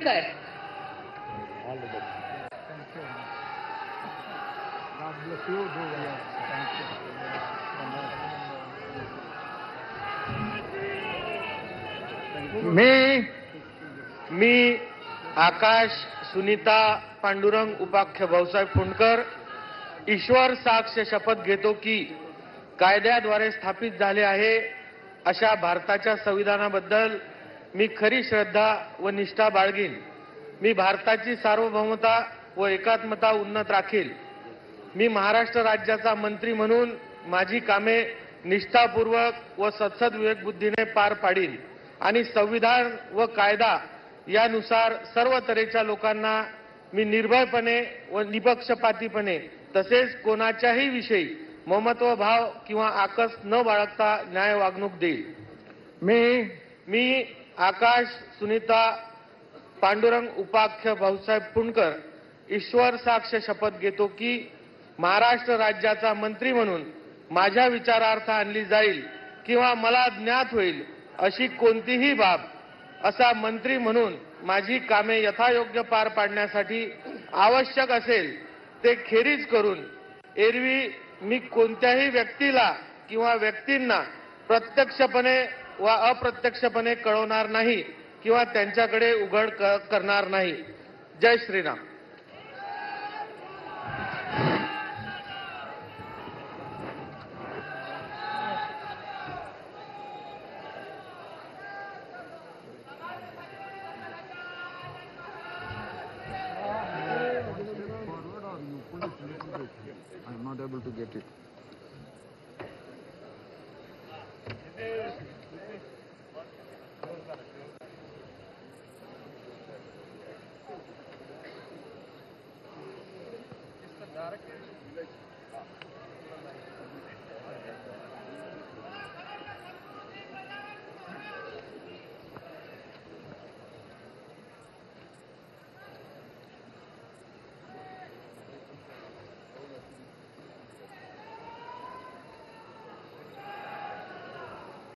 फुंडकर। मी आकाश सुनीता पांडुरंग उपाख्य भाऊसाहेब फुंडकर ईश्वर साक्ष शपथ घेतो की कायद्याद्वारे स्थापित झाले आहे अशा भारताच्या संविधानाबद्दल मी खरी श्रद्धा व निष्ठा बाळगीन। मी भारताची सार्वभौमता व एकात्मता उन्नत राखील। मी महाराष्ट्र राज्याचा मंत्री म्हणून माझी कामे निष्ठापूर्वक व सत्सद विवेकबुद्धीने पार पाडीन आणि संविधान व कायदा यानुसार सर्व तऱ्हेच्या लोकांना मी निर्भयपणे व निपक्षपातीपणे तसेच कोणाच्याही विषयी ममत्व भाव किंवा आकस न बाळगता न्याय वागणूक देईल। मी आकाश सुनीता पांडुरंग उपाख्य भाऊसाहेब फुंडकर ईश्वर साक्ष शपथ घेतो की महाराष्ट्र राज्याचा मंत्री म्हणून माझ्या विचारार्थ आणली जाईल किंवा मला ज्ञात होईल अशी कोणतीही बाब असा मंत्री म्हणून माझी कामे यथायोग्य पार पाडण्यासाठी आवश्यक असेल ते खेरीज करून एरवी मी कोणत्याही व्यक्तीला किंवा व्यक्तींना प्रत्यक्षपणे व अप्रत्यक्षपणे कळवणार नाही किंवा त्यांच्याकडे उघड करणार नाही। जय Shriram. I'm not able to get it. Direct